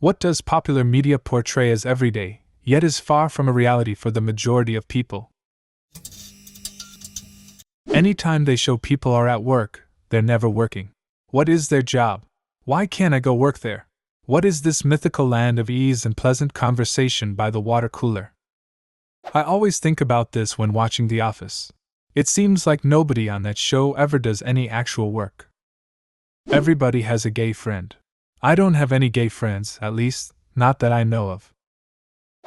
What does popular media portray as everyday, yet is far from a reality for the majority of people? Anytime they show people are at work, they're never working. What is their job? Why can't I go work there? What is this mythical land of ease and pleasant conversation by the water cooler? I always think about this when watching The Office. It seems like nobody on that show ever does any actual work. Everybody has a gay friend. I don't have any gay friends, at least, not that I know of.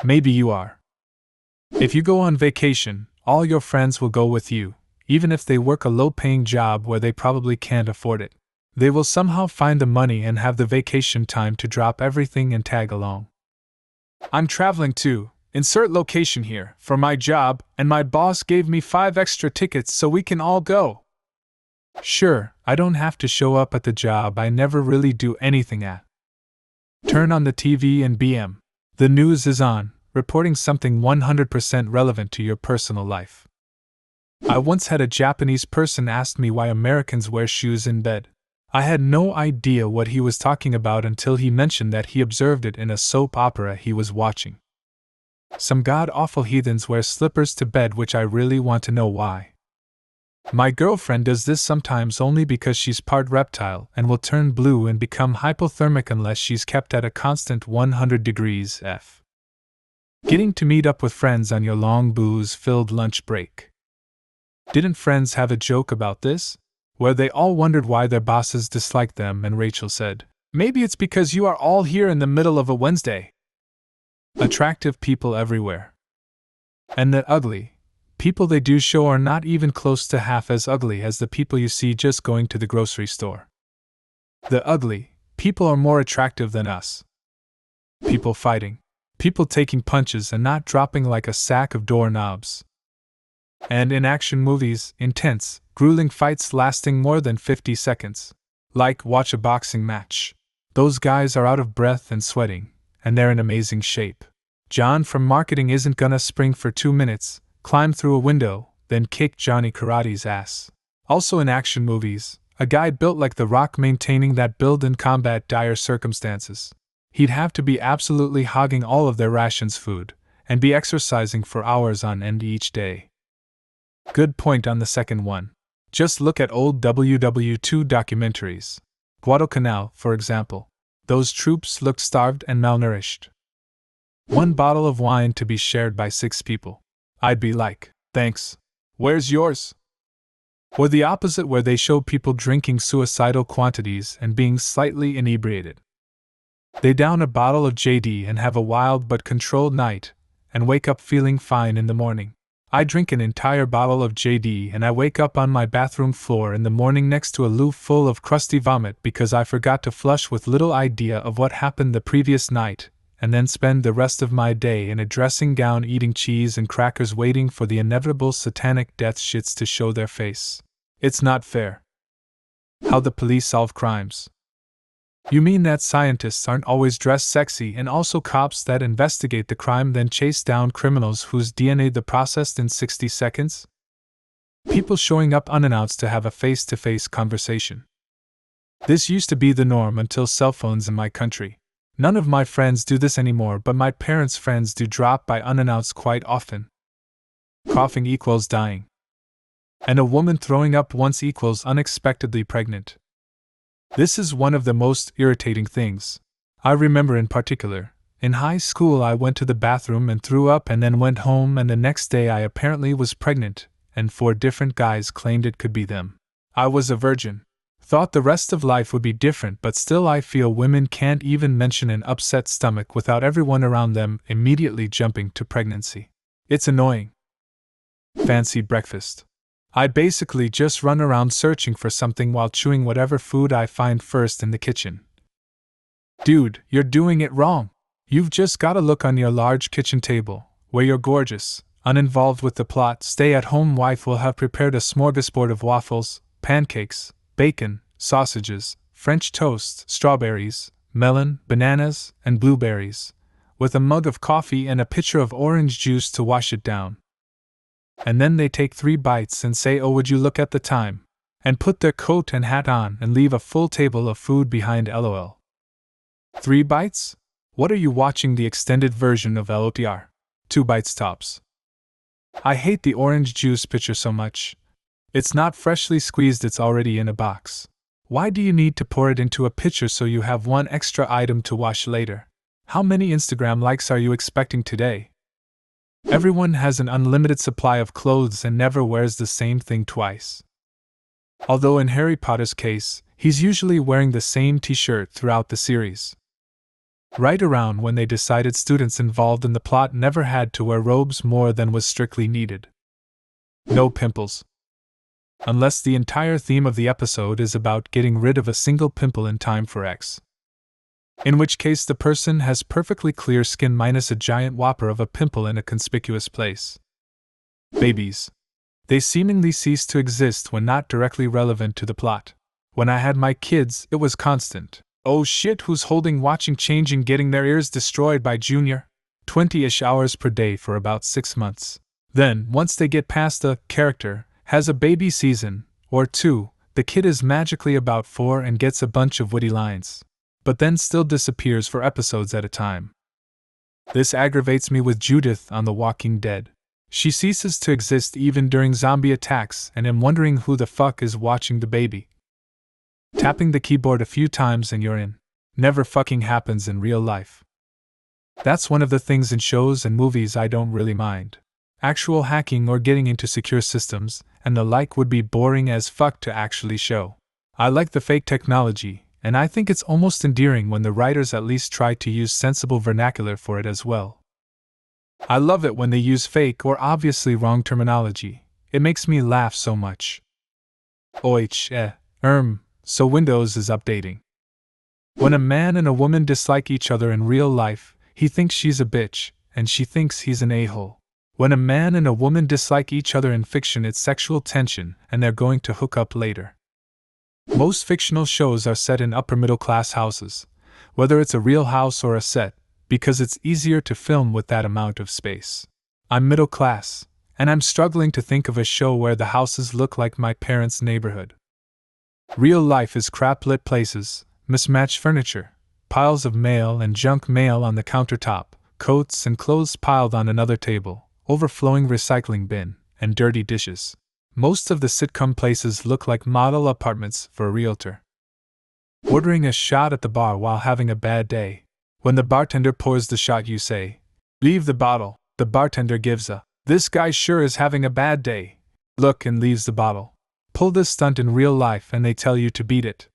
Maybe you are. If you go on vacation, all your friends will go with you, even if they work a low-paying job where they probably can't afford it. They will somehow find the money and have the vacation time to drop everything and tag along. I'm traveling to, insert location here, for my job, and my boss gave me 5 extra tickets so we can all go. Sure, I don't have to show up at the job I never really do anything at. Turn on the TV and BM. The news is on, reporting something 100% relevant to your personal life. I once had a Japanese person ask me why Americans wear shoes in bed. I had no idea what he was talking about until he mentioned that he observed it in a soap opera he was watching. Some god-awful heathens wear slippers to bed, which I really want to know why. My girlfriend does this sometimes only because she's part reptile and will turn blue and become hypothermic unless she's kept at a constant 100 degrees F. Getting to meet up with friends on your long booze-filled lunch break. Didn't Friends have a joke about this? Where they all wondered why their bosses disliked them, and Rachel said, "Maybe it's because you are all here in the middle of a Wednesday." Attractive people everywhere. And the ugly people they do show are not even close to half as ugly as the people you see just going to the grocery store. The ugly people are more attractive than us. People fighting. People taking punches and not dropping like a sack of doorknobs. And in action movies, intense, grueling fights lasting more than 50 seconds. Like watch a boxing match. Those guys are out of breath and sweating, and they're in amazing shape. John from marketing isn't gonna spring for 2 minutes, climb through a window, then kick Johnny Karate's ass. Also in action movies, a guy built like The Rock maintaining that build in combat dire circumstances. He'd have to be absolutely hogging all of their rations food, and be exercising for hours on end each day. Good point on the second one. Just look at old WW2 documentaries. Guadalcanal, for example. Those troops looked starved and malnourished. 1 bottle of wine to be shared by 6 people. I'd be like, thanks. Where's yours? Or the opposite, where they show people drinking suicidal quantities and being slightly inebriated. They down a bottle of JD and have a wild but controlled night, and wake up feeling fine in the morning. I drink an entire bottle of JD and I wake up on my bathroom floor in the morning next to a loo full of crusty vomit because I forgot to flush with little idea of what happened the previous night, and then spend the rest of my day in a dressing gown eating cheese and crackers waiting for the inevitable satanic death shits to show their face. It's not fair. How the police solve crimes. You mean that scientists aren't always dressed sexy, and also cops that investigate the crime then chase down criminals whose DNA they processed in 60 seconds? People showing up unannounced to have a face-to-face conversation. This used to be the norm until cell phones in my country. None of my friends do this anymore, but my parents' friends do drop by unannounced quite often. Coughing equals dying. And a woman throwing up once equals unexpectedly pregnant. This is one of the most irritating things. I remember in particular, in high school I went to the bathroom and threw up and then went home, and the next day I apparently was pregnant, and 4 different guys claimed it could be them. I was a virgin. Thought the rest of life would be different, but still I feel women can't even mention an upset stomach without everyone around them immediately jumping to pregnancy. It's annoying. Fancy breakfast. I basically just run around searching for something while chewing whatever food I find first in the kitchen. Dude, you're doing it wrong. You've just gotta look on your large kitchen table, where your gorgeous, uninvolved with the plot, stay-at-home wife will have prepared a smorgasbord of waffles, pancakes, bacon, sausages, French toast, strawberries, melon, bananas, and blueberries, with a mug of coffee and a pitcher of orange juice to wash it down. And then they take 3 bites and say, "Oh, would you look at the time?" and put their coat and hat on and leave a full table of food behind, lol. 3 bites? What are you watching the extended version of LOTR? 2 bites tops. I hate the orange juice pitcher so much. It's not freshly squeezed, it's already in a box. Why do you need to pour it into a pitcher so you have one extra item to wash later? How many Instagram likes are you expecting today? Everyone has an unlimited supply of clothes and never wears the same thing twice. Although in Harry Potter's case, he's usually wearing the same t-shirt throughout the series. Right around when they decided students involved in the plot never had to wear robes more than was strictly needed. No pimples. Unless the entire theme of the episode is about getting rid of a single pimple in time for X. In which case the person has perfectly clear skin minus a giant whopper of a pimple in a conspicuous place. Babies. They seemingly cease to exist when not directly relevant to the plot. When I had my kids, it was constant. Oh shit, who's holding, watching, changing, getting their ears destroyed by Junior? 20-ish hours per day for about 6 months. Then, once they get past the character has a baby season or 2, the kid is magically about 4 and gets a bunch of witty lines. But then still disappears for episodes at a time. This aggravates me with Judith on The Walking Dead. She ceases to exist even during zombie attacks, and I'm wondering who the fuck is watching the baby. Tapping the keyboard a few times and you're in. Never fucking happens in real life. That's one of the things in shows and movies I don't really mind. Actual hacking or getting into secure systems and the like would be boring as fuck to actually show. I like the fake technology, and I think it's almost endearing when the writers at least try to use sensible vernacular for it as well. I love it when they use fake or obviously wrong terminology. It makes me laugh so much. So Windows is updating. When a man and a woman dislike each other in real life, he thinks she's a bitch, and she thinks he's an a-hole. When a man and a woman dislike each other in fiction, it's sexual tension, and they're going to hook up later. Most fictional shows are set in upper-middle-class houses, whether it's a real house or a set, because it's easier to film with that amount of space. I'm middle class, and I'm struggling to think of a show where the houses look like my parents' neighborhood. Real life is crap-lit places, mismatched furniture, piles of mail and junk mail on the countertop, coats and clothes piled on another table, overflowing recycling bin, and dirty dishes. Most of the sitcom places look like model apartments for a realtor. Ordering a shot at the bar while having a bad day. When the bartender pours the shot, you say, "Leave the bottle." The bartender gives a, "This guy sure is having a bad day" look and leaves the bottle. Pull this stunt in real life and they tell you to beat it.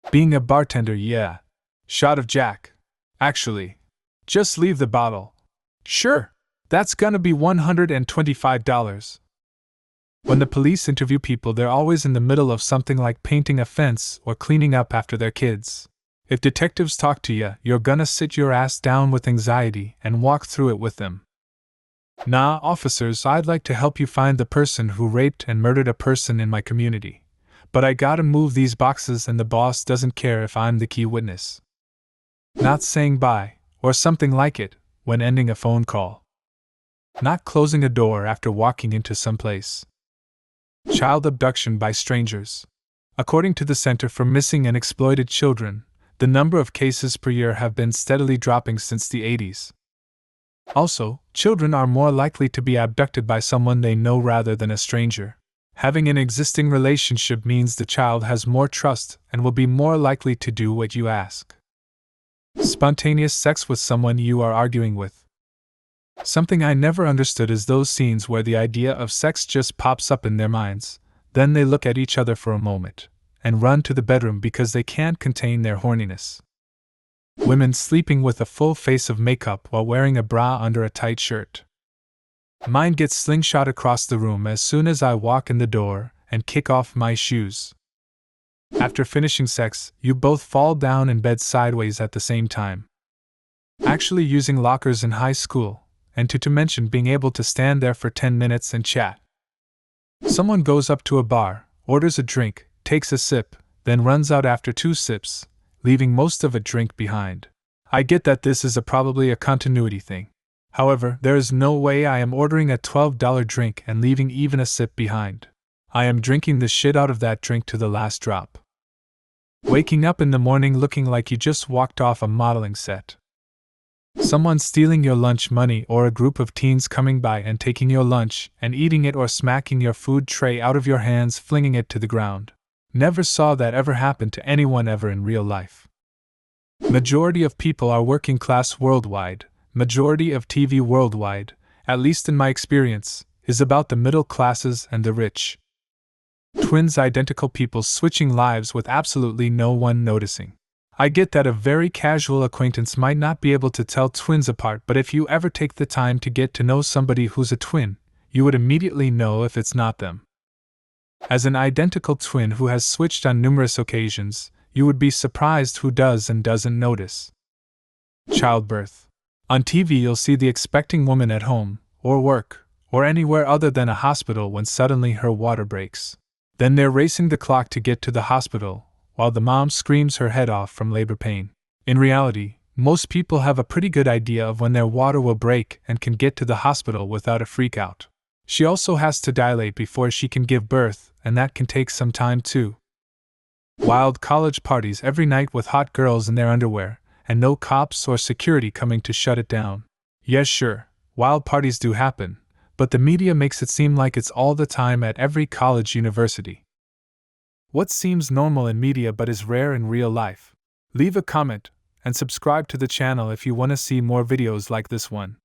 Being a bartender, yeah. Shot of Jack. Actually, just leave the bottle. Sure, that's gonna be $125. When the police interview people, they're always in the middle of something like painting a fence or cleaning up after their kids. If detectives talk to you, you're gonna sit your ass down with anxiety and walk through it with them. Nah, officers, I'd like to help you find the person who raped and murdered a person in my community. But I gotta move these boxes and the boss doesn't care if I'm the key witness. Not saying bye, or something like it, when ending a phone call. Not closing a door after walking into some place. Child abduction by strangers. According to the Center for Missing and Exploited Children, the number of cases per year have been steadily dropping since the 80s. Also, children are more likely to be abducted by someone they know rather than a stranger. Having an existing relationship means the child has more trust and will be more likely to do what you ask. Spontaneous sex with someone you are arguing with. Something I never understood is those scenes where the idea of sex just pops up in their minds, then they look at each other for a moment, and run to the bedroom because they can't contain their horniness. Women sleeping with a full face of makeup while wearing a bra under a tight shirt. Mine gets slingshot across the room as soon as I walk in the door and kick off my shoes. After finishing sex, you both fall down in bed sideways at the same time. Actually using lockers in high school, and to mention being able to stand there for 10 minutes and chat. Someone goes up to a bar, orders a drink, takes a sip, then runs out after 2 sips, leaving most of a drink behind. I get that this is probably a continuity thing. However, there is no way I am ordering a $12 drink and leaving even a sip behind. I am drinking the shit out of that drink to the last drop. Waking up in the morning looking like you just walked off a modeling set. Someone stealing your lunch money, or a group of teens coming by and taking your lunch and eating it, or smacking your food tray out of your hands, flinging it to the ground. Never saw that ever happen to anyone ever in real life. Majority of people are working class worldwide. Majority of TV worldwide, at least in my experience, is about the middle classes and the rich. Twins, identical people switching lives with absolutely no one noticing. I get that a very casual acquaintance might not be able to tell twins apart, but if you ever take the time to get to know somebody who's a twin, you would immediately know if it's not them. As an identical twin who has switched on numerous occasions, you would be surprised who does and doesn't notice. Childbirth. On TV you'll see the expecting woman at home, or work, or anywhere other than a hospital when suddenly her water breaks. Then they're racing the clock to get to the hospital, while the mom screams her head off from labor pain. In reality, most people have a pretty good idea of when their water will break and can get to the hospital without a freak out. She also has to dilate before she can give birth, and that can take some time too. Wild college parties every night with hot girls in their underwear, and no cops or security coming to shut it down. Yes, sure, wild parties do happen, but the media makes it seem like it's all the time at every college university. What seems normal in media but is rare in real life? Leave a comment and subscribe to the channel if you want to see more videos like this one.